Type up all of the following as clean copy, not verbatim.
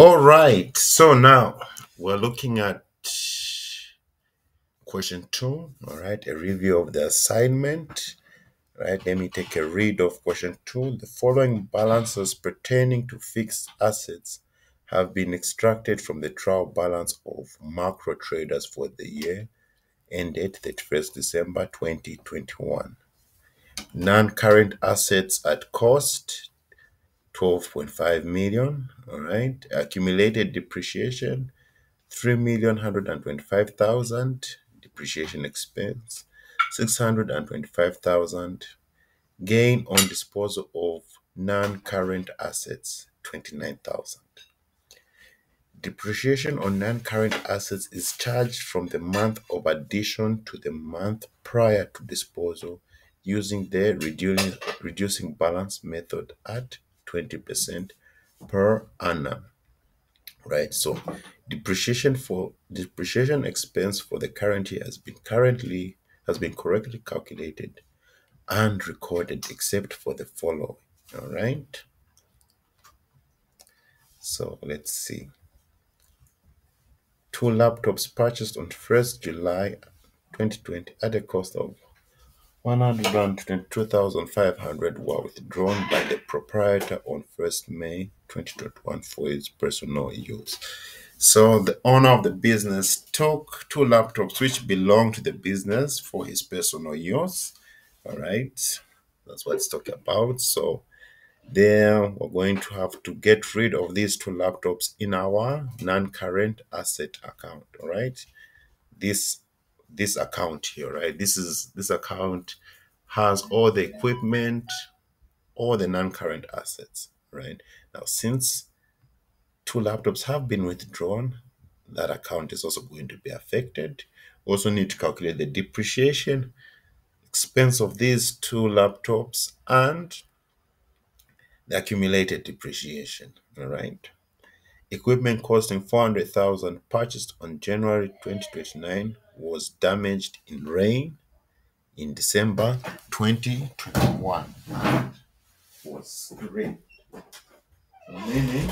All right, so now we're looking at question two. All right, a review of the assignment. Right, let me take a read of question two. The following balances pertaining to fixed assets have been extracted from the trial balance of macro traders for the year ended 31st December 2021. Non-current assets at cost 12.5 million. All right, accumulated depreciation 3,125,000, depreciation expense 625,000, gain on disposal of non-current assets 29,000. Depreciation on non-current assets is charged from the month of addition to the month prior to disposal using the reducing balance method at 20% per annum. Right, so depreciation expense for the current year has been correctly calculated and recorded except for the following. All right, so let's see. Two laptops purchased on 1st July 2020 at a cost of 122,500 were withdrawn by the proprietor on 1st May 2021 for his personal use. So the owner of the business took two laptops which belong to the business for his personal use. All right, that's what it's talking about. So there we're going to have to get rid of these two laptops in our non-current asset account. All right, this account here, right? This account has all the equipment, all the non-current assets, right? Now, since two laptops have been withdrawn, that account is also going to be affected. Also need to calculate the depreciation expense of these two laptops and the accumulated depreciation. All right. Equipment costing 400,000 purchased on January 2029 was damaged in rain in December 2021. Was rain. Meaning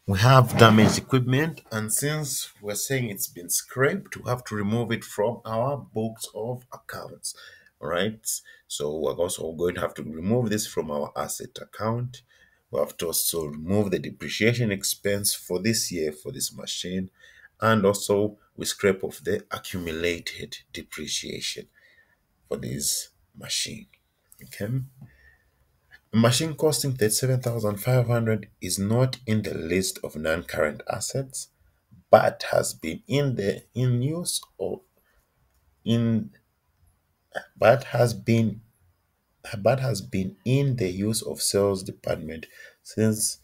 we have damaged equipment, and since we're saying it's been scraped, we have to remove it from our books of accounts. All right, so we're also going to have to remove this from our asset account. We have to also remove the depreciation expense for this year for this machine, and also we scrape off the accumulated depreciation for this machine. Okay. A machine costing 37,500 is not in the list of non-current assets, but has been in use or in but has been in the use of sales department since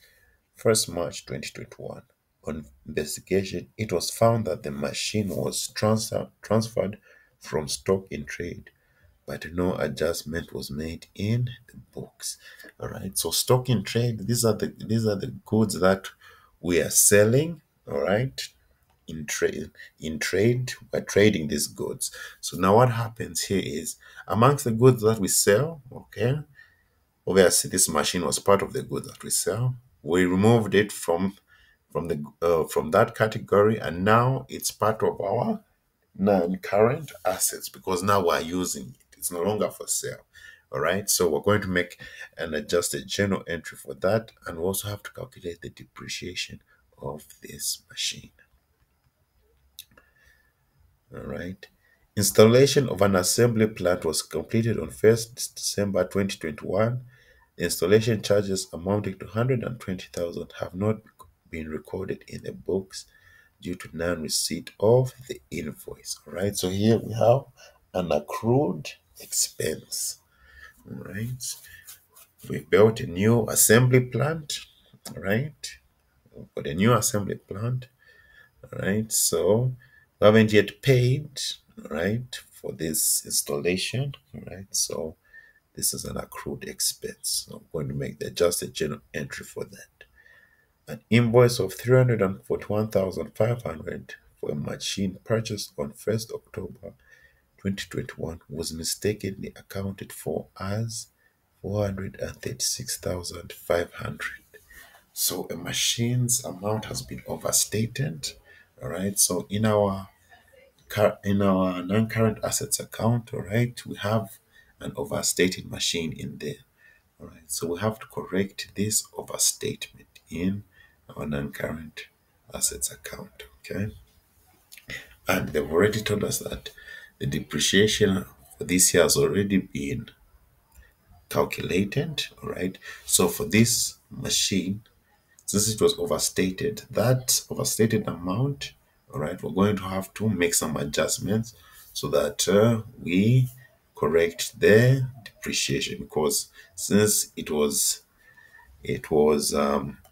1st March 2021. On investigation, it was found that the machine was transferred from stock in trade, but no adjustment was made in the books. All right, so stock in trade, these are the goods that we are selling. All right, in trade we're trading these goods. So now what happens here is, amongst the goods that we sell, okay, obviously this machine was part of the goods that we sell. We removed it from that category, and now it's part of our non-current assets because now we're using it. It's no longer for sale. All right, so we're going to make an adjusted journal entry for that, and we also have to calculate the depreciation of this machine. All right, installation of an assembly plant was completed on 1st December 2021. The installation charges amounting to 120,000 have not been recorded in the books due to non-receipt of the invoice. All right, so here we have an accrued expense. All right, we built a new assembly plant. All right, for the new assembly plant. All right, so we haven't yet paid, all right, for this installation. All right, so this is an accrued expense. So I'm going to make the adjusted journal entry for that. An invoice of 341,500 for a machine purchased on 1st October 2021 was mistakenly accounted for as 436,500. So a machine's amount has been overstated. All right. So in our non-current assets account, all right, we have an overstated machine in there. All right. So we have to correct this overstatement in our non-current assets account. Okay. And they've already told us that the depreciation for this year has already been calculated. All right. So for this machine, since it was overstated, that overstated amount, all right, we're going to have to make some adjustments so that we correct the depreciation, because since it was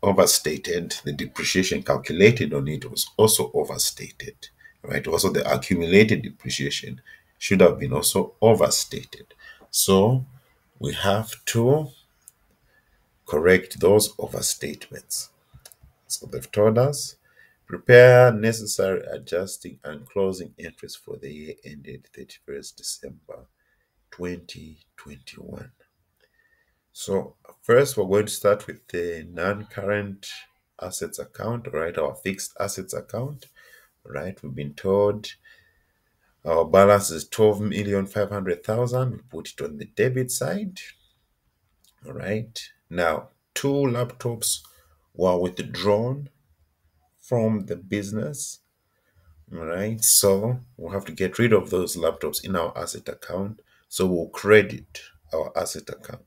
overstated, the depreciation calculated on it was also overstated, right? Also, the accumulated depreciation should have been also overstated. So we have to correct those overstatements. So they've told us prepare necessary adjusting and closing entries for the year ended 31st December 2021. So first we're going to start with the non-current assets account, right? Our fixed assets account, right? We've been told our balance is 12,500,000. We put it on the debit side. All right. Now, two laptops were withdrawn from the business. All right. So we'll have to get rid of those laptops in our asset account. So we'll credit our asset account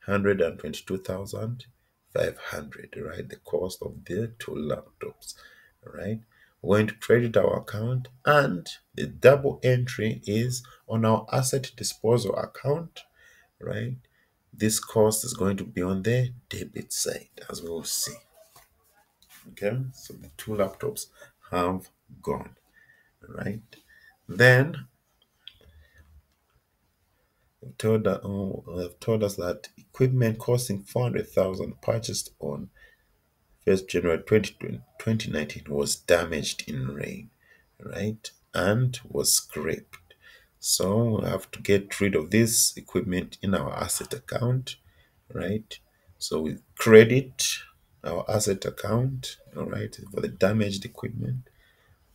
122,500, right? The cost of the two laptops. All right. We're going to credit our account, and the double entry is on our asset disposal account, right? This cost is going to be on the debit side, as we will see. Okay, so the two laptops have gone, right? Then they've told us that equipment costing 400,000 purchased on 1st January 2019 was damaged in rain, right? And was scraped. So we have to get rid of this equipment in our asset account, right? So we credit our asset account, all right, for the damaged equipment.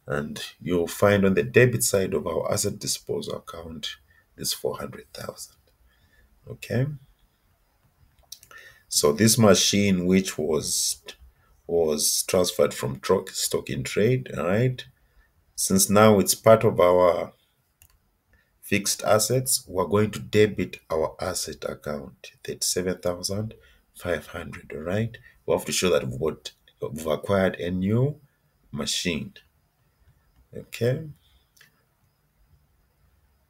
And you'll find on the debit side of our asset disposal account this 400,000. Okay. So this machine, which was transferred from stock in trade, all right, since now it's part of our fixed assets, we're going to debit our asset account 37,500. All right. We have to show that we've acquired a new machine. Okay.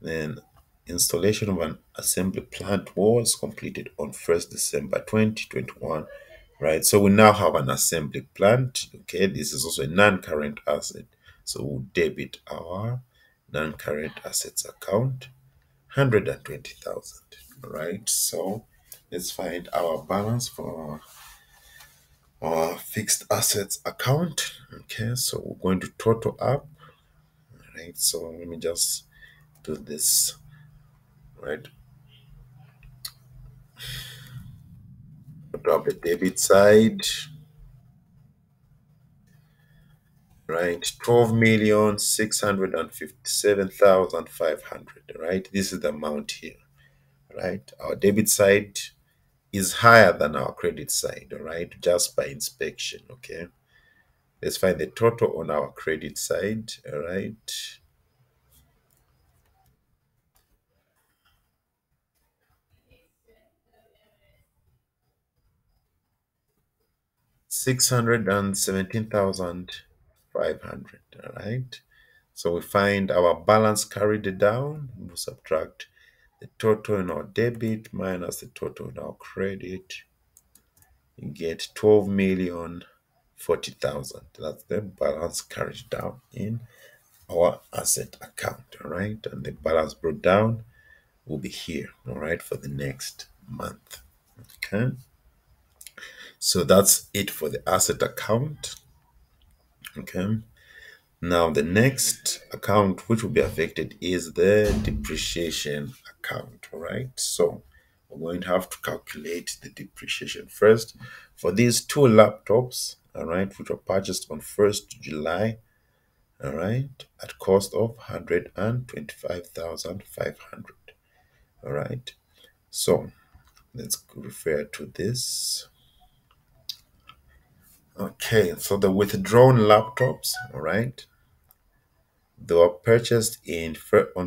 Then installation of an assembly plant was completed on 1st December 2021. Right. So we now have an assembly plant. Okay. This is also a non-current asset. So we'll debit our non-current assets account 120,000. All right. So let's find our balance for our fixed assets account. Okay. So we're going to total up. All right. So let me just do this. Right. Total up the debit side. Right. 12,657,500. Right. This is the amount here. Right. Our debit side is higher than our credit side. All right. Just by inspection. Okay. Let's find the total on our credit side. All right. 617,500. All right. So we find our balance carried down. We'll subtract the total in our debit minus the total in our credit. You get 12,040,000. That's the balance carried down in our asset account. All right. And the balance brought down will be here. All right. For the next month. Okay. So that's it for the asset account. Okay. Now, the next account which will be affected is the depreciation account. All right. So we're going to have to calculate the depreciation first for these two laptops, all right, which were purchased on 1st July, all right, at cost of 125,500. All right. So let's refer to this. Okay, so the withdrawn laptops, all right, they were purchased on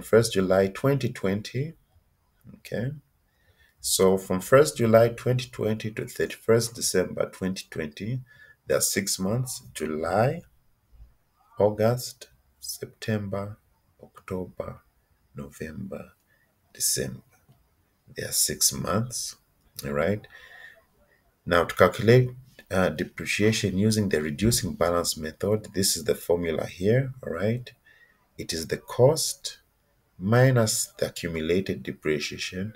1st July 2020. Okay. So from 1st July 2020 to 31st December 2020, there are 6 months: July, August, September, October, November, December. There are 6 months. All right. Now, to calculate depreciation using the reducing balance method, this is the formula here. All right. It is the cost minus the accumulated depreciation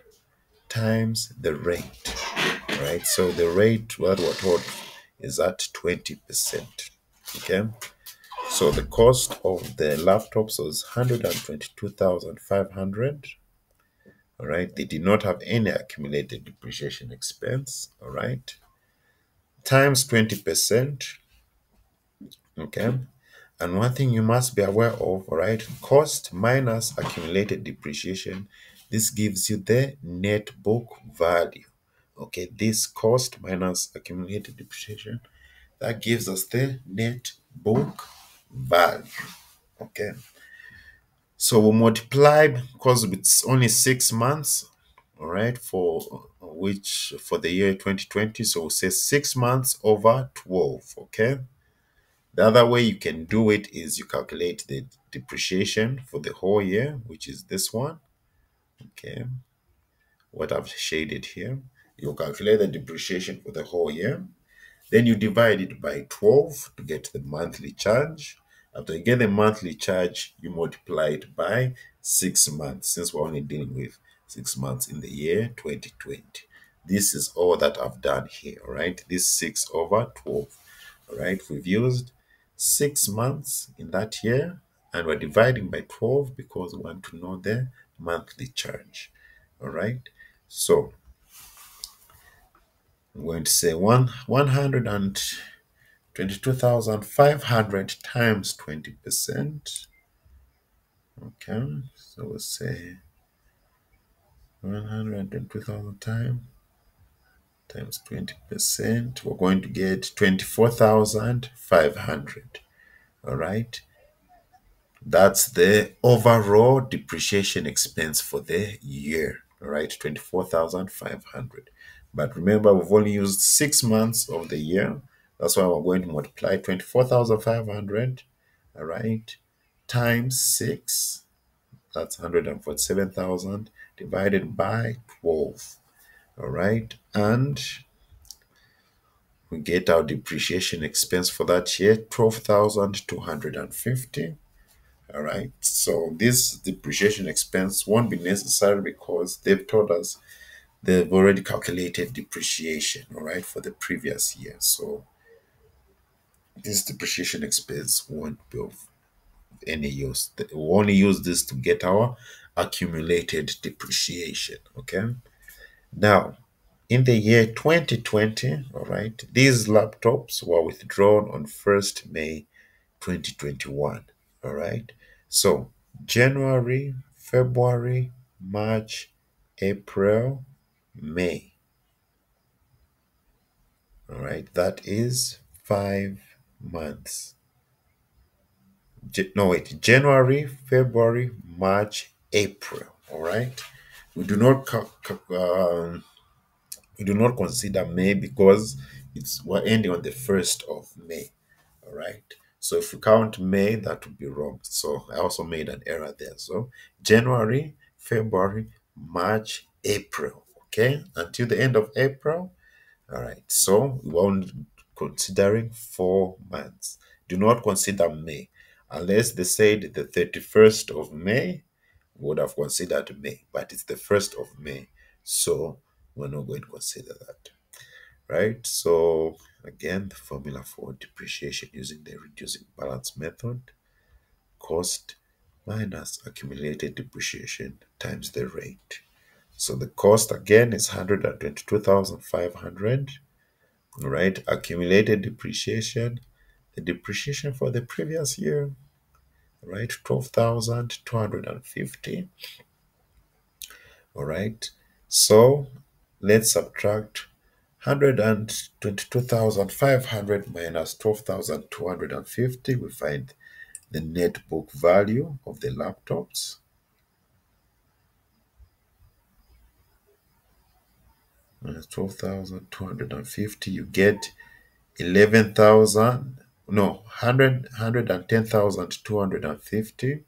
times the rate. All right. So the rate, what we're told, is at 20%. Okay. So the cost of the laptops was 122,500. All right. They did not have any accumulated depreciation expense. All right. Times 20%. Okay. And one thing you must be aware of, all right, cost minus accumulated depreciation, this gives you the net book value. Okay, this cost minus accumulated depreciation, that gives us the net book value. Okay, so we multiply because it's only 6 months, all right, for the year 2020. So we say 6 months over 12. Okay. The other way you can do it is you calculate the depreciation for the whole year, which is this one. Okay, what I've shaded here. You calculate the depreciation for the whole year. Then you divide it by 12 to get the monthly charge. After you get the monthly charge, you multiply it by 6 months, since we're only dealing with 6 months in the year 2020. This is all that I've done here, all right? This 6 over 12, all right? We've used 6 months in that year, and we're dividing by 12 because we want to know the monthly charge, all right? So I'm going to say 122,500 times 20%. Okay, so we'll say 122,000 times 20%. We're going to get 24,500. All right. That's the overall depreciation expense for the year. All right, 24,500. But remember, we've only used 6 months of the year. That's why we're going to multiply 24,500, all right, times 6. That's 147,000 divided by 12. All right, and we get our depreciation expense for that year, 12,250. All right. So this depreciation expense won't be necessary because they've told us they've already calculated depreciation, all right, for the previous year. So this depreciation expense won't be of any use. We'll only use this to get our accumulated depreciation. Okay. Now, in the year 2020, all right, these laptops were withdrawn on 1st May 2021. All right. So January, February, March, April, May. All right. That is 5 months. No, wait. January, February, March, April. All right. We do not we do not consider May because we're ending on the 1st of May. All right. So if we count May, that would be wrong. So I also made an error there. So January, February, March, April. Okay. Until the end of April. All right. So we're only considering 4 months. Do not consider May. Unless they said the 31st of May, we would have considered May. But it's the 1st of May. So we're not going to consider that. Right? So again, the formula for depreciation using the reducing balance method: cost minus accumulated depreciation times the rate. So the cost again is 122,500. All right. Accumulated depreciation. The depreciation for the previous year, right? 12,250. All right. So let's subtract 122,500 minus 12,250. We find the net book value of the laptops. Minus 12,250, you get 11,000, no, 110,250.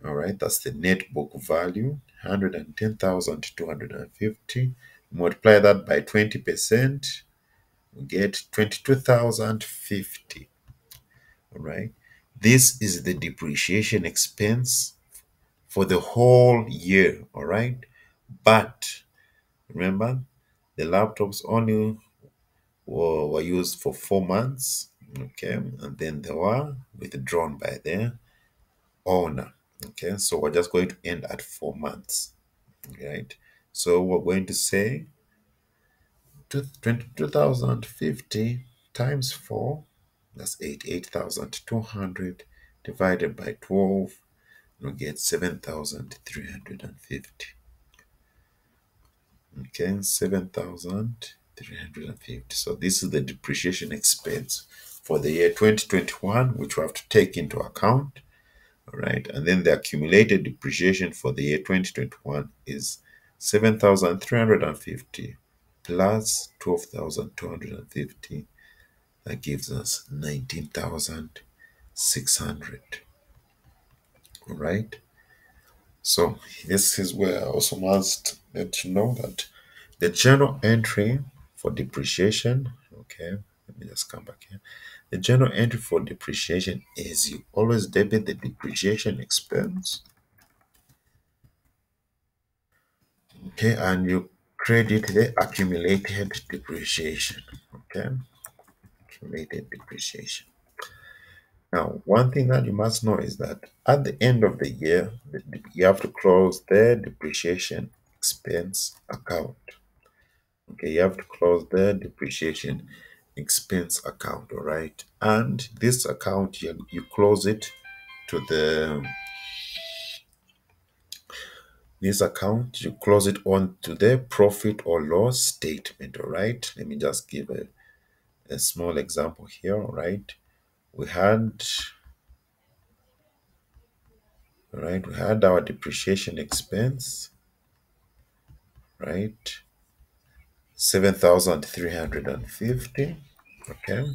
All right, that's the net book value, 110,250. Multiply that by 20%, we get 22,050. All right, this is the depreciation expense for the whole year. All right, but remember, the laptops only were used for 4 months, okay, and then they were withdrawn by the owner, okay. So we're just going to end at 4 months, right? So we're going to say 22,050 times 4, that's 88,200 divided by 12, we get 7,350. Okay, 7,350. So this is the depreciation expense for the year 2021, which we have to take into account. All right. And then the accumulated depreciation for the year 2021 is 7,350 plus 12,250. That gives us 19,600. All right. So this is where I also must let you know that the journal entry for depreciation, okay, let me just come back here. The journal entry for depreciation is you always debit the depreciation expense, okay, and you credit the accumulated depreciation, okay, accumulated depreciation. Now, one thing that you must know is that at the end of the year, you have to close the depreciation expense account. Okay, you have to close the depreciation expense account, all right? And this account, you close it to the, this account, you close it on to the profit or loss statement, all right? Let me just give a small example here, all right? We had, all right, we had our depreciation expense, right? 7,350, okay?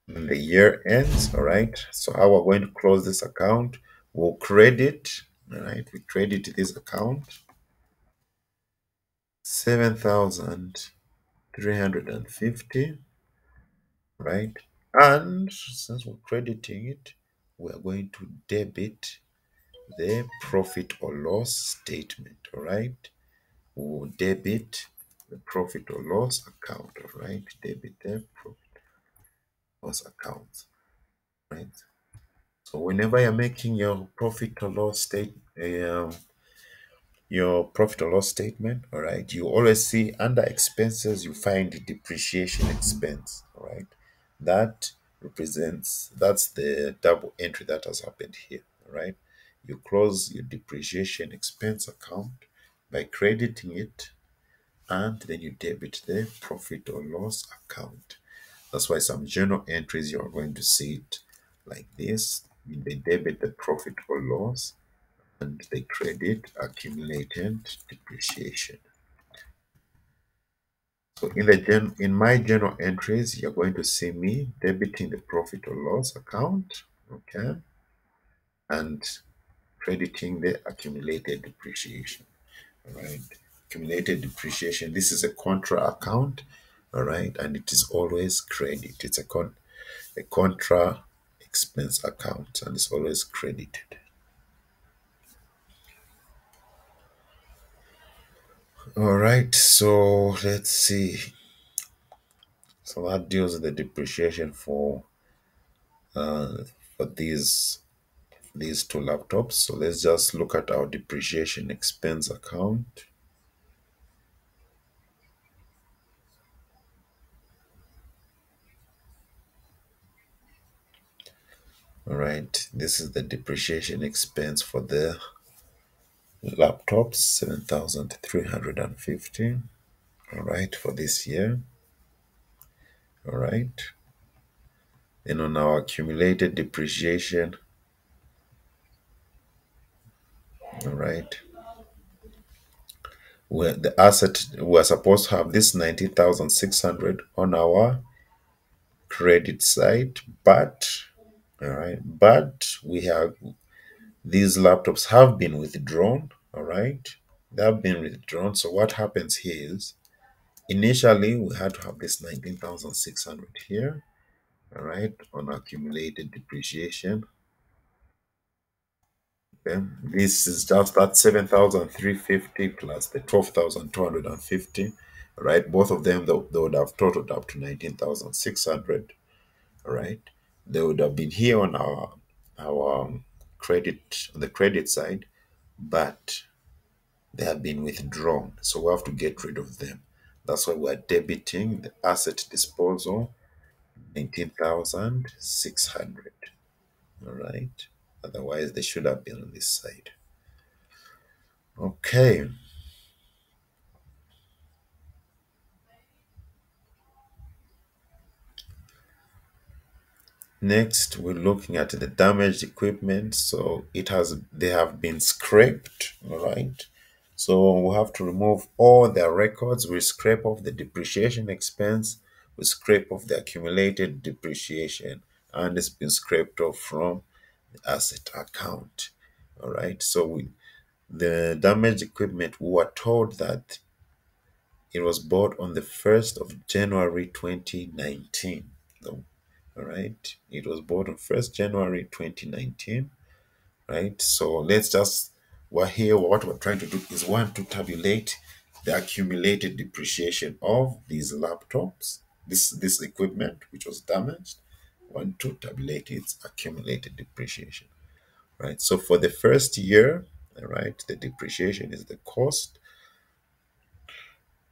And the year ends, all right? So how we're going to close this account, we'll credit, all right? We credit this account, 7,350, right? And since we're crediting it, we're going to debit the profit or loss statement, all right? We'll debit the profit or loss account, all right? Debit the profit or loss account, right? So whenever you're making your profit or loss your profit or loss statement, all right, you always see under expenses, you find the depreciation expense, all right? That represents, that's the double entry that has happened here, all right? You close your depreciation expense account by crediting it, and then you debit the profit or loss account. That's why some journal entries you are going to see it like this. They debit the profit or loss and they credit accumulated depreciation. So in my journal entries, you're going to see me debiting the profit or loss account, okay, and crediting the accumulated depreciation. All right, accumulated depreciation. This is a contra account, all right, and it is always credit. It's a contra expense account, and it's always credited. All right, so let's see. So that deals with the depreciation uh, for these these two laptops. So let's just look at our depreciation expense account. All right, this is the depreciation expense for the laptops, 7,350. All right, for this year. All right. Then on our accumulated depreciation, all right, where the asset we're supposed to have this 19,600 on our credit side, but all right, but we have these laptops have been withdrawn. All right, they have been withdrawn. So what happens here is initially we had to have this 19,600 here, all right, on accumulated depreciation. Then this is just that 7,350 plus the 12,250, right? Both of them, they would have totaled up to 19,600, right? They would have been here on our credit, on the credit side, but they have been withdrawn. So we have to get rid of them. That's why we're debiting the asset disposal, 19,600, all right? Otherwise, they should have been on this side. Okay. Next, we're looking at the damaged equipment. So they have been scraped, all right? So we have to remove all their records. We scrape off the depreciation expense. We scrape off the accumulated depreciation, and it's been scraped off from the asset account, all right? So the damaged equipment, we were told that it was bought on the 1st of January 2019. So, all right. It was bought on 1st January 2019. Right. So let's just, we're here. What we're trying to do is one, to tabulate the accumulated depreciation of these laptops, this equipment which was damaged. One, to tabulate its accumulated depreciation. Right. So for the first year, all right, the depreciation is the cost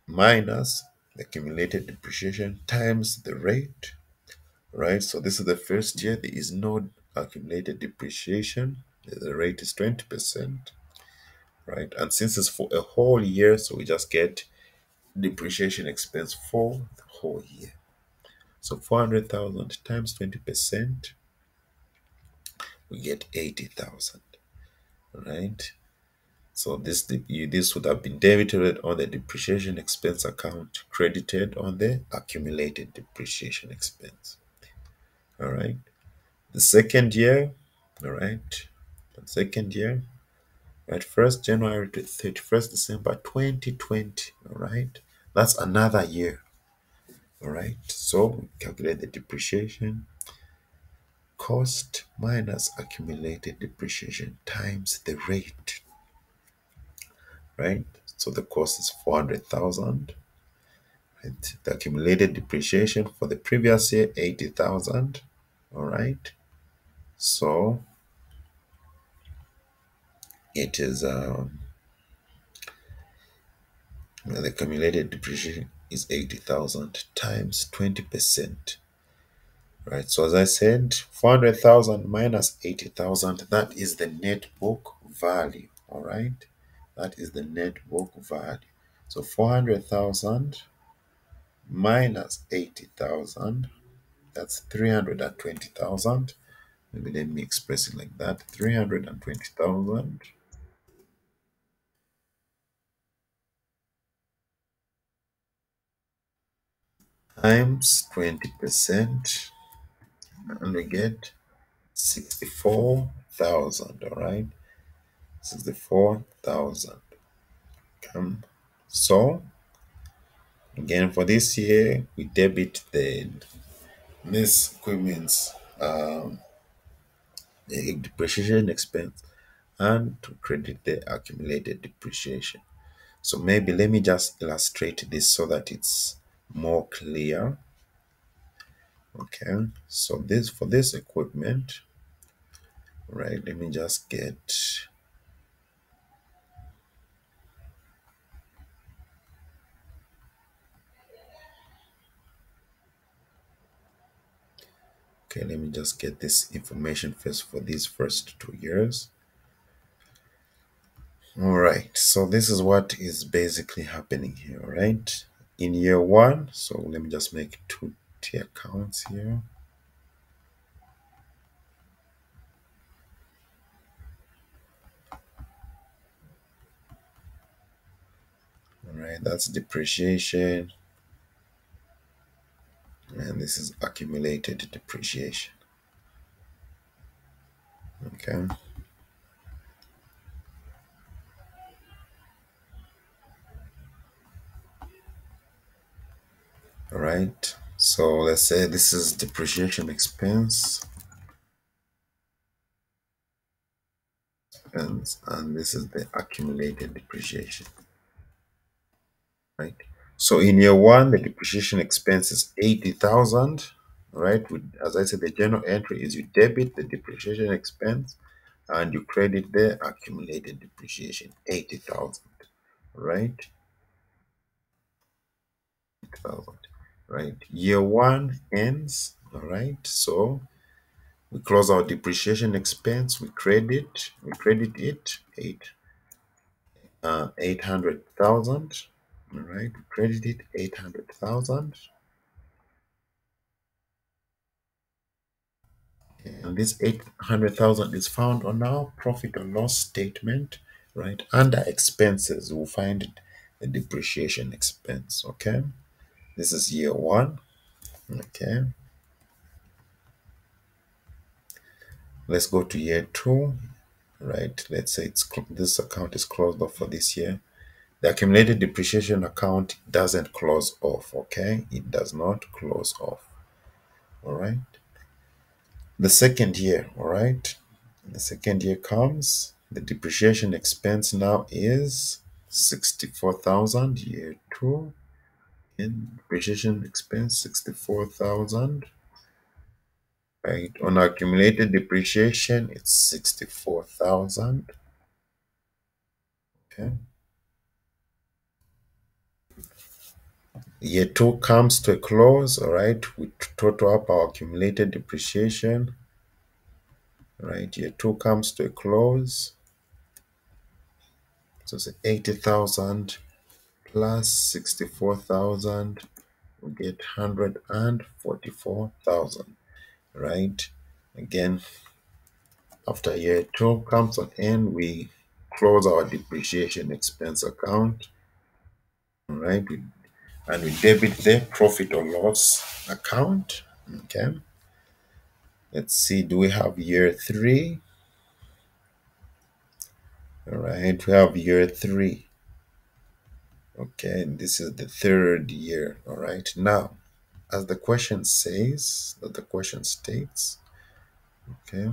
minus the accumulated depreciation times the rate, right? So this is the first year. There is no accumulated depreciation. The rate is 20%, right? And since it's for a whole year, so we just get depreciation expense for the whole year. So 400,000 times 20%, we get 80,000, right? So this would have been debited on the depreciation expense account, credited on the accumulated depreciation expense. All right. The second year, all right. The second year, right, 1st January to 31st December 2020. All right. That's another year. All right. So we calculate the depreciation cost minus accumulated depreciation times the rate. Right. So the cost is 400,000. Right. The accumulated depreciation for the previous year, 80,000. All right. So it is the accumulated depreciation is 80,000 times 20%. Right. So as I said, 400,000 minus 80,000, that is the net book value. All right. That is the net book value. So 400,000 minus 80,000, that's 320,000. Maybe let me express it like that. 320,000 times 20%, and we get 64,000. All right. 64,000. So again, for this year, we debit this equipment's the depreciation expense and to credit the accumulated depreciation. So maybe let me just illustrate this so that it's more clear. Okay, so this, for this equipment, Right, let me just get, okay, let me just get this information first for these first 2 years. All right, so this is what is basically happening here, all right? In year one, so let me just make two tier accounts here. All right, that's depreciation, and this is accumulated depreciation. Okay, all right. So let's say this is depreciation expense, and this is the accumulated depreciation, right? So in year one, the depreciation expense is 80,000, right? As I said, the general entry is you debit the depreciation expense and you credit the accumulated depreciation, 80,000, right? 80,000, right? Year one ends, all right? So we close our depreciation expense, we credit it, 800,000, all right? We credit it, 800,000. And this 800,000 is found on our profit and loss statement, right? Under expenses, we'll find the depreciation expense, okay? This is year one, okay? Let's go to year two, right? Let's say this account is closed off for this year. The accumulated depreciation account doesn't close off, okay? It does not close off, all right? The second year, all right? The second year comes, the depreciation expense now is 64,000, year two. In depreciation expense, 64,000, right? On accumulated depreciation, it's 64,000, okay? Year two comes to a close, all right? We total up our accumulated depreciation, right? Year two comes to a close, so it's 80,000 plus 64,000, we get 144,000, right? Again, after year two comes on end, we close our depreciation expense account, right? And we debit the profit or loss account, okay? Let's see, do we have year three? All right, we have year three. Okay, this is the third year. All right, now, as the question says, that the question states, okay,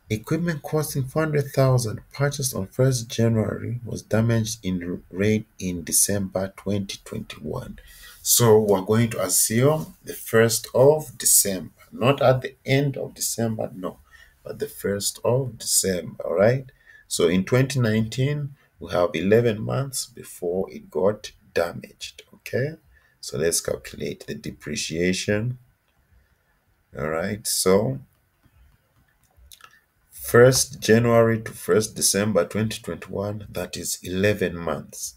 equipment costing 400,000 purchased on 1st January was damaged in rain in December 2021. So we're going to assume the 1st of December, not at the end of December, no, but the 1st of December, all right? So in 2019, we have 11 months before it got damaged, okay? So let's calculate the depreciation, all right? So 1st January to 1st December 2021, that is 11 months.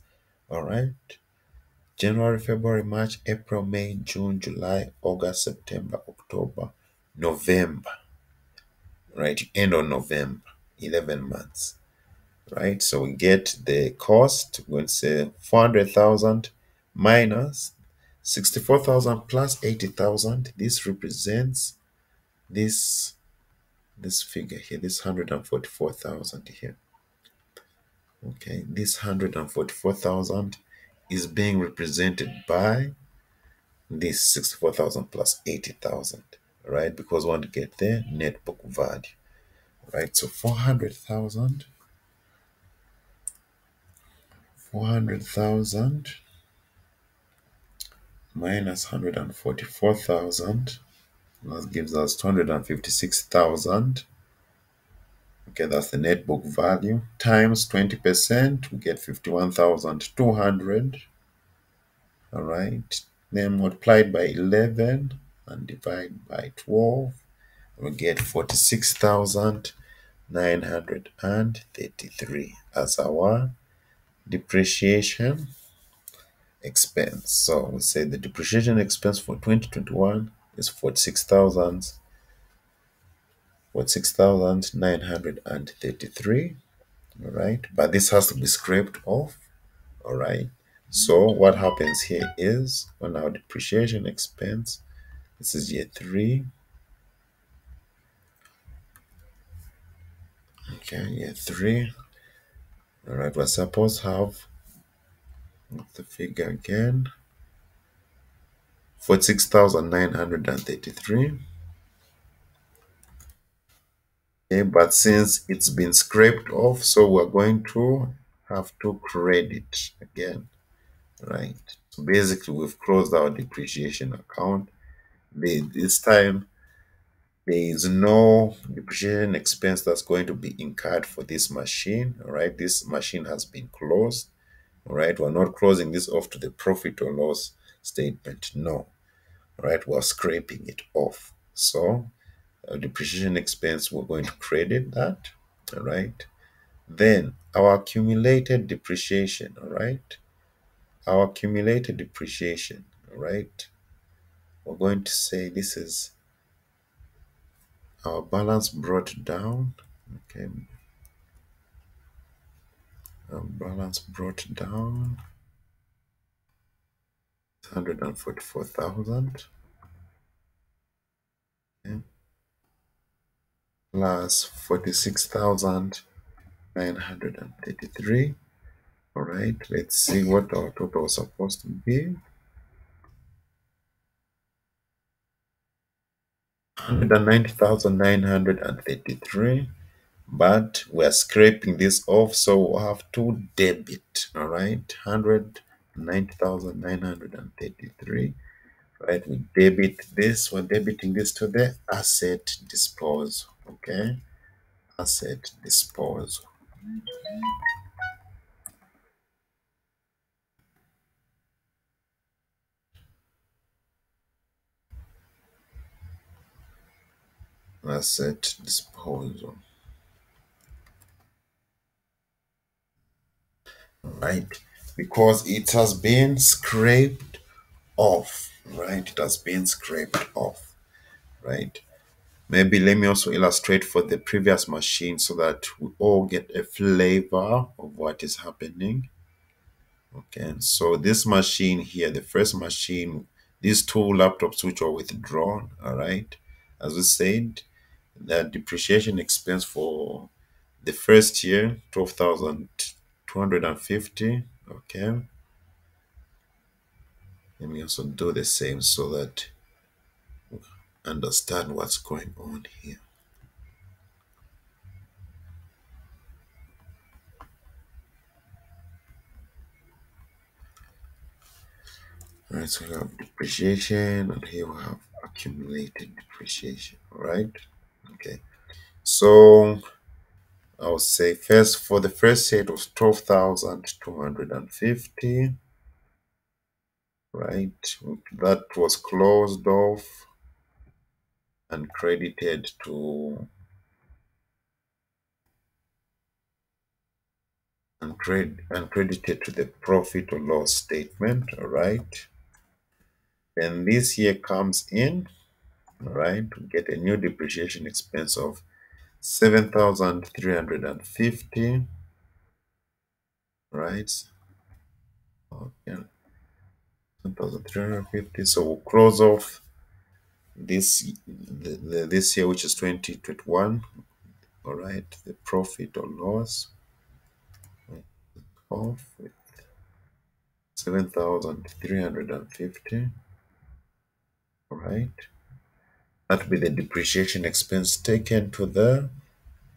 All right. January, February, March, April, May, June, July, August, September, October, November. Right. End of November, 11 months. Right. So we get the cost. We're going to say 400,000 minus 64,000 plus 80,000. This represents this figure here, this 144,000 here. Okay, this 144,000 is being represented by this 64,000 plus 80,000, right? Because we want to get the net book value, right? So 400,000 minus 144,000, That gives us 256,000. Okay, that's the net book value. Times 20%, we get 51,200. All right. Then multiplied by 11 and divide by 12, we get 46,933 as our depreciation expense. So we say the depreciation expense for 2021 is 46,933. All right. But this has to be scraped off. All right. So what happens here is on our depreciation expense, this is year three. Okay, year three. All right, we're supposed to have the figure again 46,933. Okay, but since it's been scraped off, so we're going to have to credit again, right? So basically, we've closed our depreciation account. This time, there is no depreciation expense that's going to be incurred for this machine. All right, this machine has been closed. All right, we're not closing this off to the profit or loss statement. No, all right, we're scraping it off. So, depreciation expense, we're going to credit that. All right, then our accumulated depreciation. All right, our accumulated depreciation. All right, we're going to say this is our balance brought down. Okay, balance brought down 144,000, okay, plus 46,933. All right, let's see what our total is supposed to be. 190,933. But we're scraping this off, so we'll have to debit. All right, 190,933. Right, we debit this, we're debiting this to the asset disposal. Okay, asset disposal. Asset disposal. Right, because it has been scraped off. Right, it has been scraped off. Right, maybe let me also illustrate for the previous machine so that we all get a flavor of what is happening. Okay, so this machine here, the first machine, these two laptops which are withdrawn, all right, as we said, the depreciation expense for the first year, 12,250. Okay, let me also do the same so that we understand what's going on here. All right, so we have depreciation, and here we have accumulated depreciation. All right, okay. So I would say first for the first set was 12,250. Right, that was closed off and credited to and credited to the profit or loss statement. All right. Then this year comes in. All right, we get a new depreciation expense of 7,350. Right. Okay. 7,350. So we'll close off this year, which is 2021. All right, the profit or loss of 7,350. All right, that will be the depreciation expense taken to the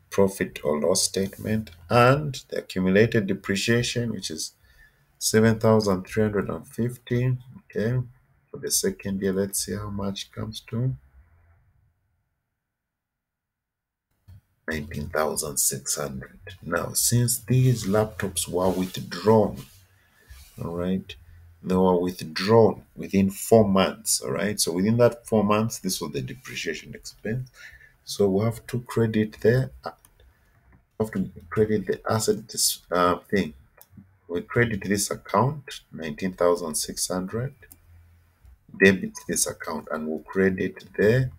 profit or loss statement, and the accumulated depreciation, which is 7,350. Okay, for the second year, let's see how much comes to. 19,600. Now, since these laptops were withdrawn, all right, they were withdrawn within 4 months, all right. So within that 4 months, this was the depreciation expense. So we have to credit there. Have to credit the asset this thing. We credit this account 19,600, debit this account, and we'll credit the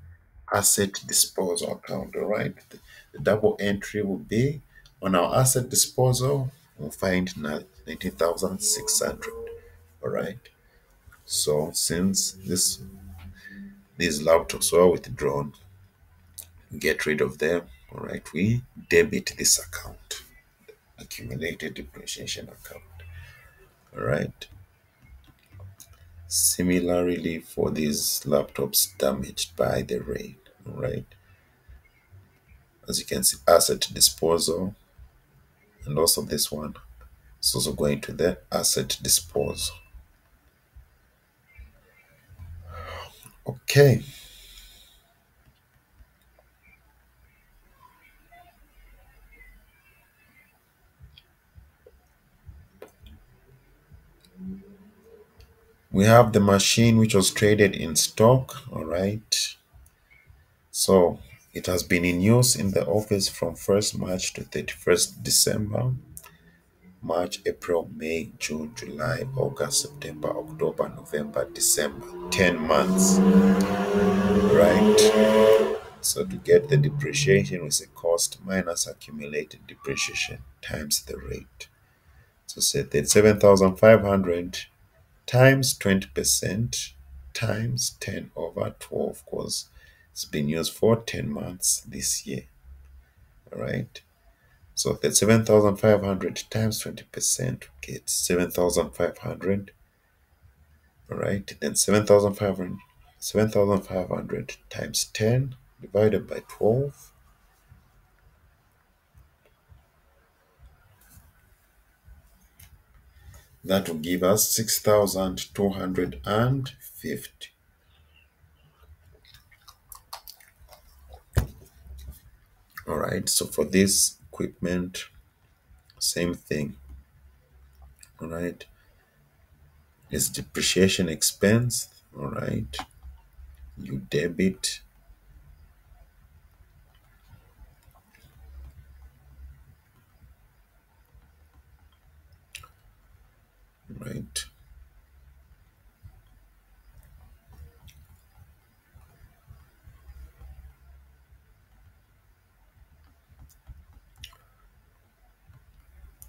asset disposal account. All right. The double entry will be on our asset disposal. We'll find 19,600. All right. So since these laptops were withdrawn, get rid of them. All right. We debit this account, accumulated depreciation account. All right. Similarly, for these laptops damaged by the rain, all right, as you can see, asset disposal, and also this one is also going to the asset disposal. Okay, we have the machine which was traded in stock, all right. So it has been in use in the office from 1st March to 31st December. March, April, May, June, July, August, September, October, November, December. 10 months, right? So to get the depreciation with a cost minus accumulated depreciation times the rate. So say 37,500 times 20% times 10 over 12, because it's been used for 10 months this year. All right. So 37,500 times 20% gets 7,500. All right. Then 7,500 times 10 divided by 12. That will give us 6,250. All right. So for this equipment, same thing. All right. It's depreciation expense. All right. You debit. Right.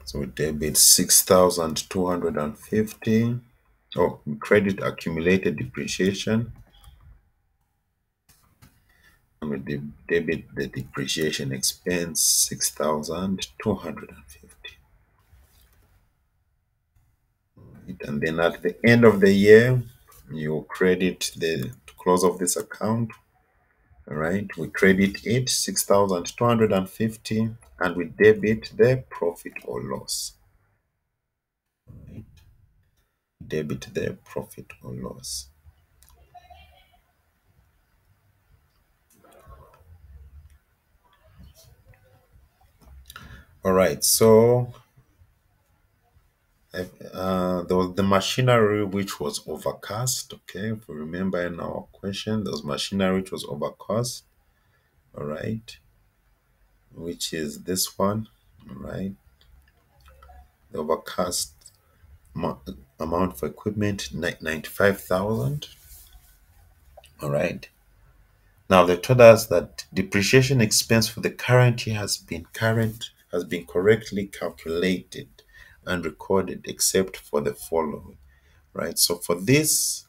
So we debit 6,250. Oh, credit accumulated depreciation. And we debit the depreciation expense 6,250. And then at the end of the year, you credit the close of this account. All right, we credit it 6,250 and we debit the profit or loss. Right? Debit the profit or loss. All right, so there was the machinery which was overcast. Okay, if we remember in our question, there was machinery which was overcast. All right, which is this one. All right, the overcast amount for equipment 95,000. All right. Now they told us that depreciation expense for the current year has been correctly calculated and recorded except for the following. Right. So for this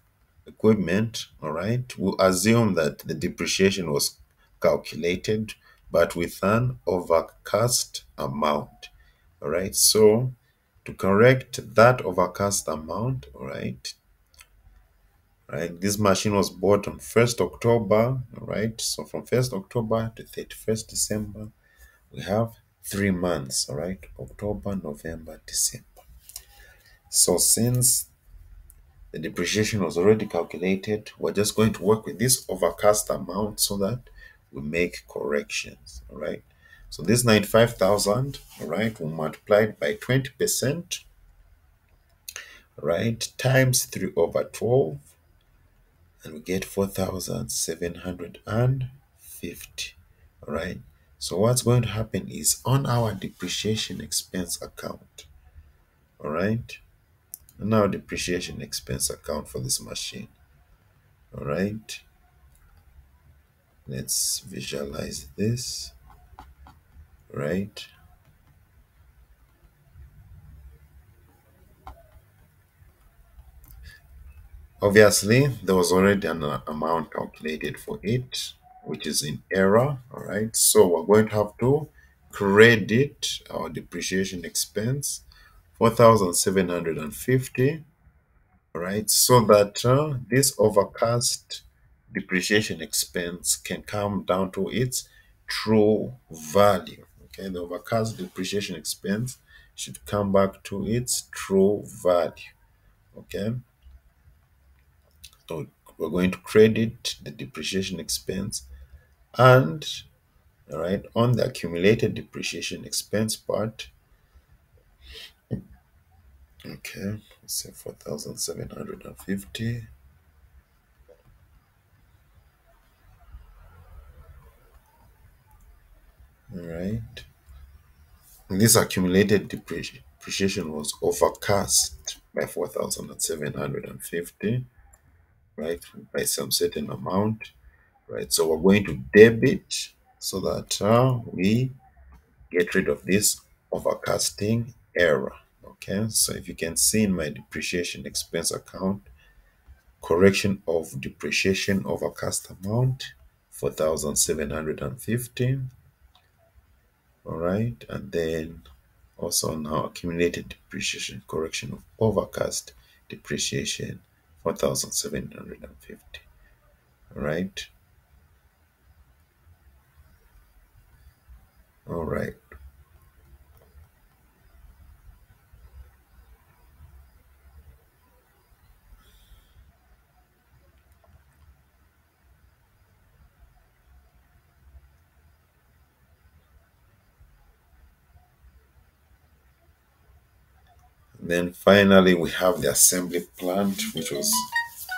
equipment, all right, we'll assume that the depreciation was calculated but with an overcast amount. All right. So to correct that overcast amount, all right, this machine was bought on 1st October, all right? So from 1st October to 31st December, we have 3 months, all right? October, November, December. So since the depreciation was already calculated, we're just going to work with this overcast amount so that we make corrections, all right? So this 95,000, all right, we multiply it by 20%, right, times 3 over 12, and we get 4,750. All right. So what's going to happen is on our depreciation expense account, all right, on our depreciation expense account for this machine, all right, let's visualize this, right? Obviously, there was already an amount calculated for it, which is in error. All right. So we're going to have to credit our depreciation expense, 4,750. All right. So that this overcast depreciation expense can come down to its true value. Okay. The overcast depreciation expense should come back to its true value. Okay. So we're going to credit the depreciation expense, and all right, on the accumulated depreciation expense part, okay, let's say 4,750. All right. And this accumulated depreciation was overcast by 4,750, right, by some certain amount, right? So we're going to debit so that we get rid of this overcasting error. Okay, so if you can see in my depreciation expense account, correction of depreciation overcast amount 4,750. All right, and then also now accumulated depreciation correction of overcast depreciation 4,750. All right, all right. Then finally, we have the assembly plant, which was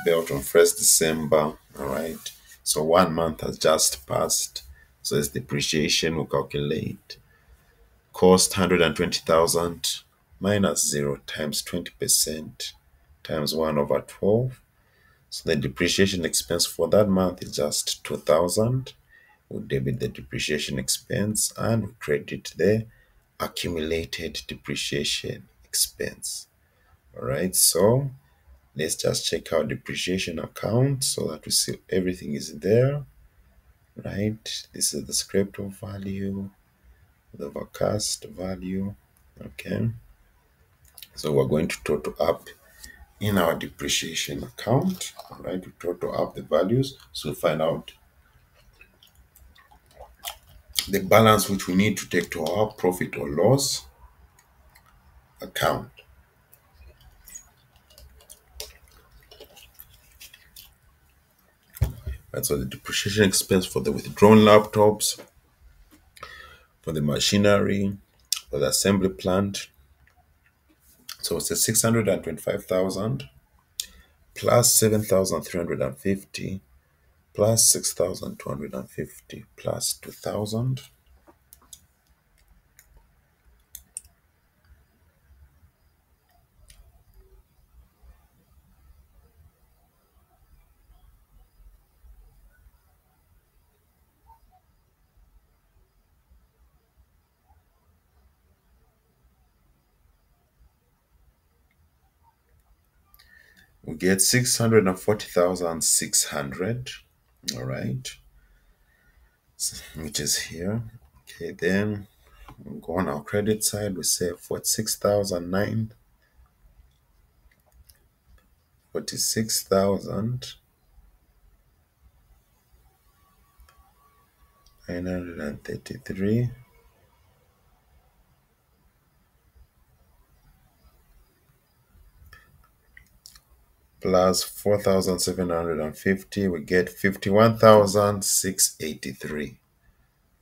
built on 1st December. All right. So 1 month has just passed. So its depreciation will calculate cost 120,000 minus 0 times 20% times 1 over 12. So the depreciation expense for that month is just 2,000. We'll debit the depreciation expense and we credit the accumulated depreciation expense. All right, so let's just check our depreciation account so that we see everything is there, right? This is the scraped off value, the overcast value. Okay, so we're going to total up in our depreciation account. All right, we total up the values so find out the balance which we need to take to our profit or loss account. Right, so the depreciation expense for the withdrawn laptops, for the machinery, for the assembly plant. So it's a 625,000 plus 7,350 plus 6,250 plus 2,000. We get 640,600. All right, which is here. Okay, then we go on our credit side. We say 46,009, 46,933 plus 4,750, we get 51,683.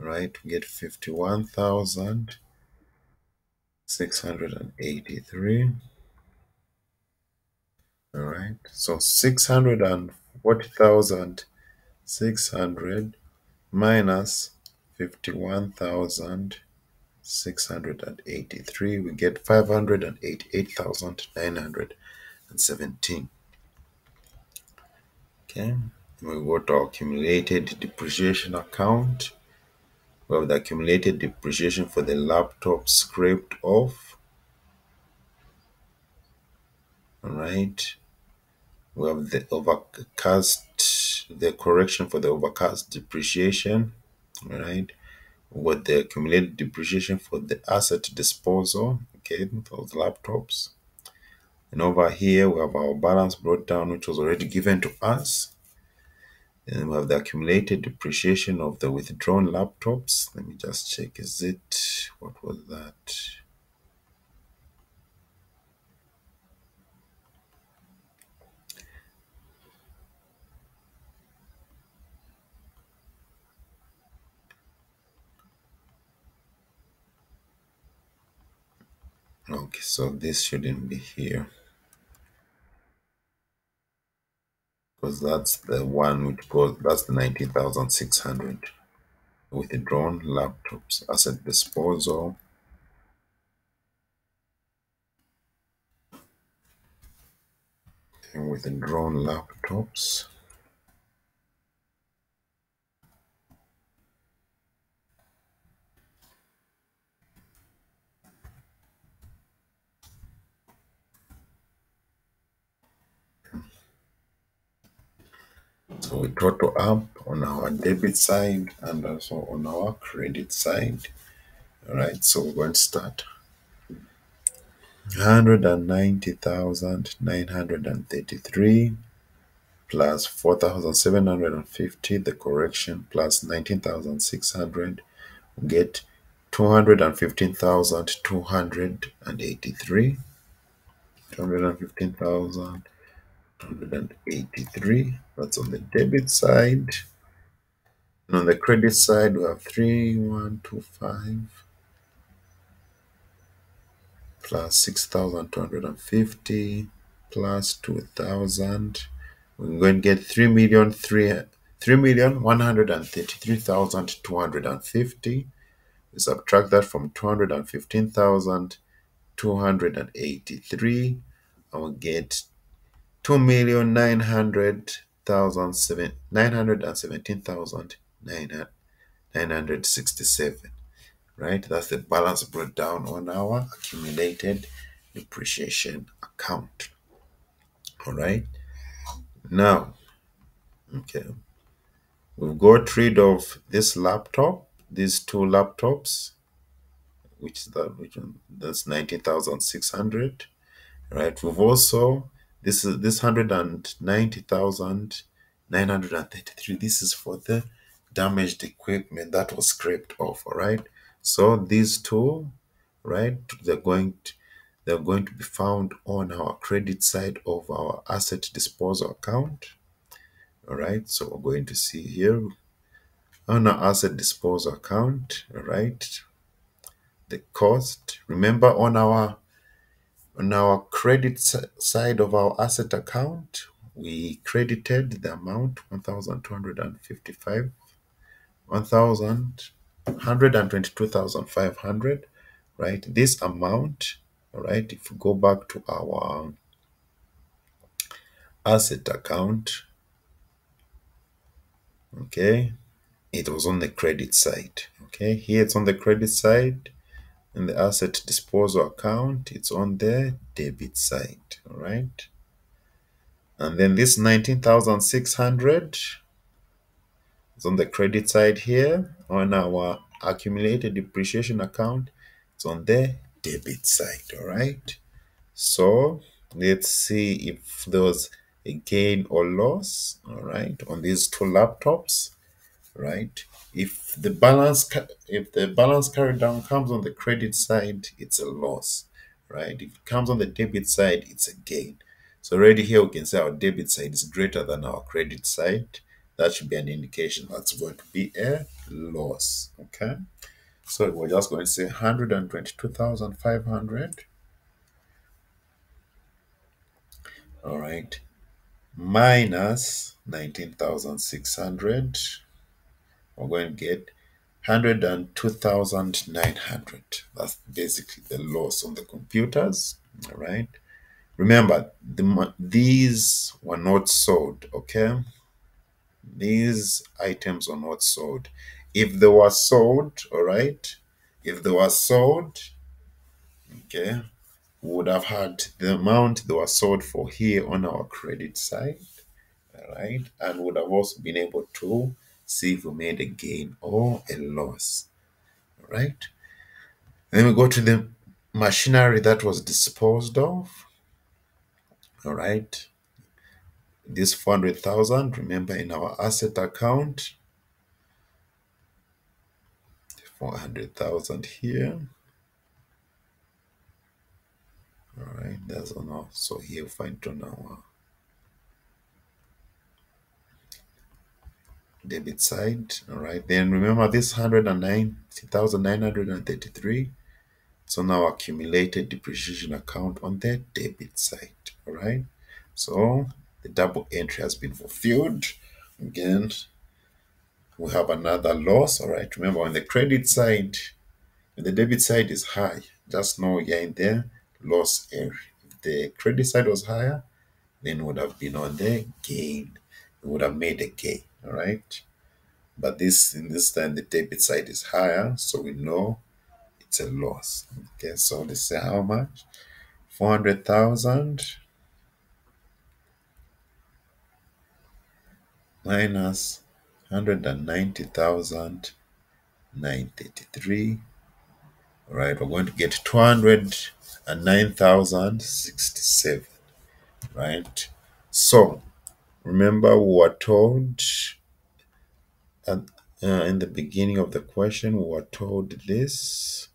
right? We get 51,683. All right. So 640,600 minus 51,683. We get 588,917. Okay. We go to our accumulated depreciation account. We have the accumulated depreciation for the laptop scraped off. All right. We have the overcast, the correction for the overcast depreciation. All right. What the accumulated depreciation for the asset disposal, okay, those laptops. And over here, we have our balance brought down, which was already given to us. And we have the accumulated depreciation of the withdrawn laptops. Let me just check, is it, what was that? Okay, so this shouldn't be here, because that's the one which goes, that's the 19,600 withdrawn laptops, asset disposal, and withdrawn laptops. So we total up on our debit side and also on our credit side. All right, so we're going to start 190,933 plus 4,750, the correction, plus 19,600, we get 215,283. 215,283. That's on the debit side. And on the credit side, we have 3,125 plus 6,250 plus 2,000. We're going to get 3,133,250. We subtract that from 215,283, and we get 2,917,967. Right? That's the balance brought down on our accumulated depreciation account. All right. Now, okay, we've got rid of this laptop, these two laptops, which is that, which one? That's 19,600. Right. We've also, this is this 190,933. This is for the damaged equipment that was scraped off. All right. So these two, right, they're going to be found on our credit side of our asset disposal account. All right. So we're going to see here on our asset disposal account. All right. The cost. Remember, on our credit side of our asset account, we credited the amount 1,255, 122,500, right? This amount, all right, if we go back to our asset account, okay, it was on the credit side. Okay, here it's on the credit side. In the asset disposal account, it's on the debit side. All right. And then this 19,600 is on the credit side here. On our accumulated depreciation account, it's on the debit side. All right. So let's see if there was a gain or loss. All right. On these two laptops. Right. If the balance carried down comes on the credit side, it's a loss. Right. If it comes on the debit side, it's a gain. So already here we can say our debit side is greater than our credit side. That should be an indication that's going to be a loss. Okay, so we're just going to say 122,500. All right, minus 19,600. We're going to get 102,900. That's basically the loss on the computers. All right. Remember, these were not sold. Okay, these items are not sold. If they were sold, all right, if they were sold, okay, we would have had the amount they were sold for here on our credit side, all right, and would have also been able to see if we made a gain or a loss, all right. Then we go to the machinery that was disposed of, all right. This 400,000, remember in our asset account, 400,000 here. All right, that's on our, so here we find it on our debit side. All right, then remember this 190,933. So now accumulated depreciation account on the debit side. All right, so the double entry has been fulfilled. Again, we have another loss. All right, remember on the credit side, when the debit side is high, just know you're in the loss area. If the credit side was higher, then would have been on the gain. It would have made a gain, all right? But this in this time the debit side is higher, so we know it's a loss. Okay, so let's say how much? 400,000 minus 190,933. All right, we're going to get 209,067. Right? So remember we were told at, in the beginning of the question, we were told this.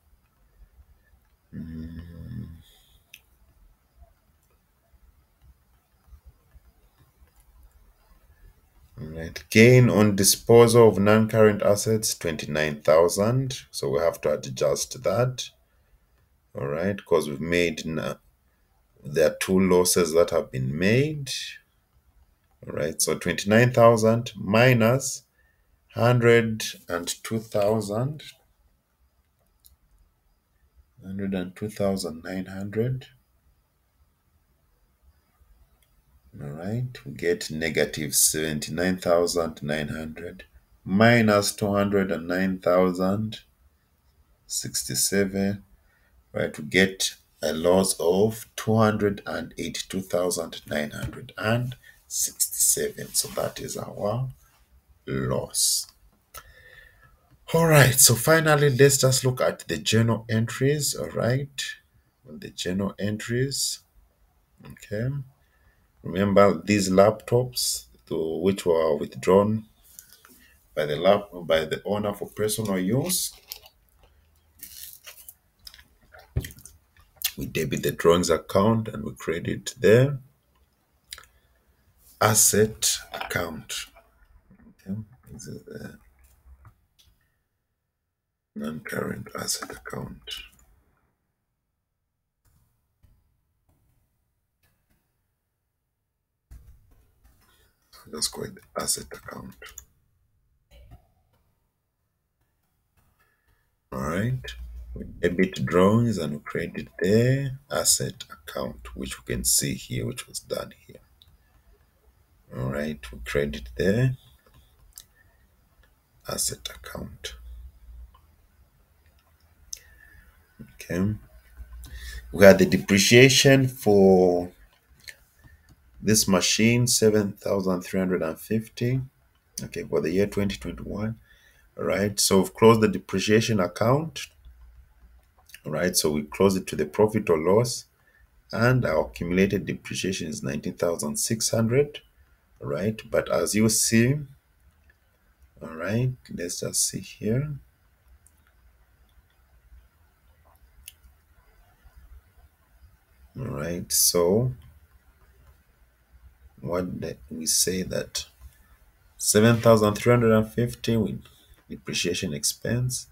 Right. Gain on disposal of non-current assets, 29,000. So we have to adjust that. All right, because we've made there are two losses that have been made. All right, so 29,000 minus 102,000, 102,900. All right, we get negative 79,900 minus 209,067. Right, we get a loss of 282,967. So that is our loss. All right, so finally, let's just look at the journal entries. All right, the journal entries. Okay. Remember these laptops which were withdrawn by the owner for personal use. We debit the drawings account and we credit the asset account. Okay. This is the non-current asset account. Let's call it the asset account. All right. We debit drawings and we credit the asset account, which we can see here, which was done here. All right. We credit the asset account. Okay. We had the depreciation for this machine, 7,350. Okay, for the year 2021. All right. So we've closed the depreciation account. All right. So we close it to the profit or loss. And our accumulated depreciation is 19,600. All right. But as you see, all right, let's just see here. All right. So what we say that 7,350, depreciation expense.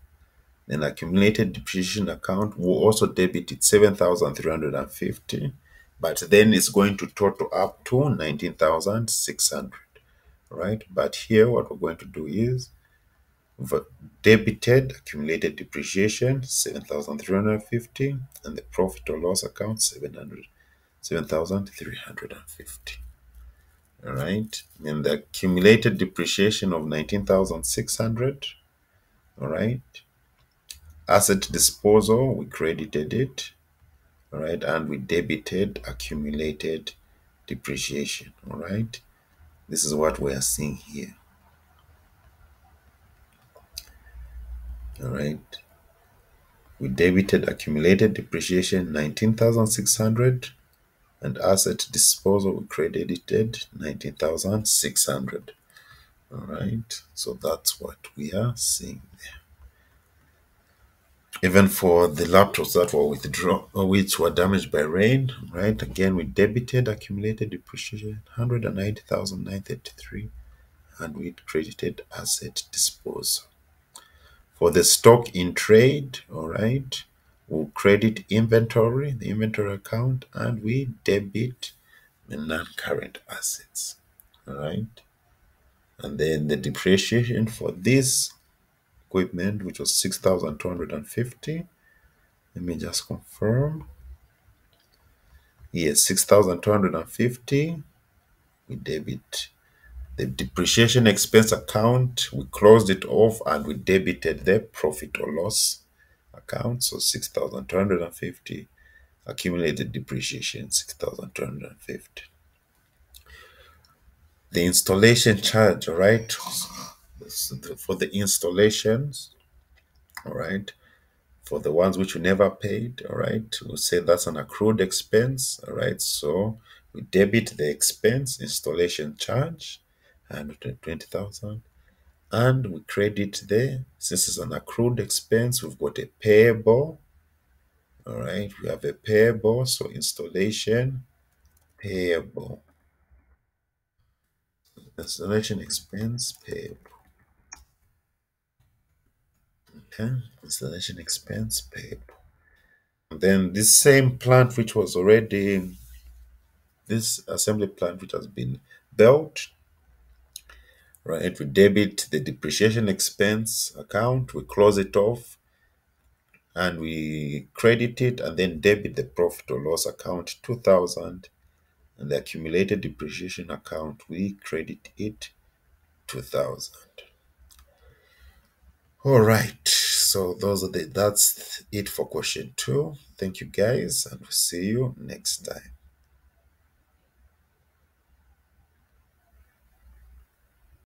Then accumulated depreciation account will also debit it 7,350, but then it's going to total up to 19,600, right? But here what we're going to do is debited accumulated depreciation 7,350 and the profit or loss account 7,350. All right, and the accumulated depreciation of 19,600. All right, asset disposal, we credited it. All right, and we debited accumulated depreciation. All right, this is what we are seeing here. All right, we debited accumulated depreciation 19,600 and asset disposal we credited 19,600. All right, so that's what we are seeing. Even for the laptops that were withdrawn, which were damaged by rain, right? Again, we debited accumulated depreciation 190,933, and we credited asset disposal. For the stock in trade, all right, we'll credit inventory, the inventory account, and we debit the non-current assets, all right? And then the depreciation for this equipment, which was 6,250. Let me just confirm. Yes, 6,250. We debit the depreciation expense account. We closed it off and we debited the profit or loss account. So 6,250. Accumulated depreciation 6,250. The installation charge, all right? For the installations, all right? For the ones which we never paid, all right, we'll say that's an accrued expense, all right. So we debit the expense, installation charge, 120,000, and we credit since it's an accrued expense, we've got a payable, all right. We have a payable, so installation payable, installation expense payable, okay, installation expense payable. And then this same plant which was already this assembly plant which has been built, right? We debit the depreciation expense account, we close it off, and we credit it and then debit the profit or loss account 2,000, and the accumulated depreciation account we credit it 2,000. All right, so that's it for question 2. Thank you guys, and we'll see you next time.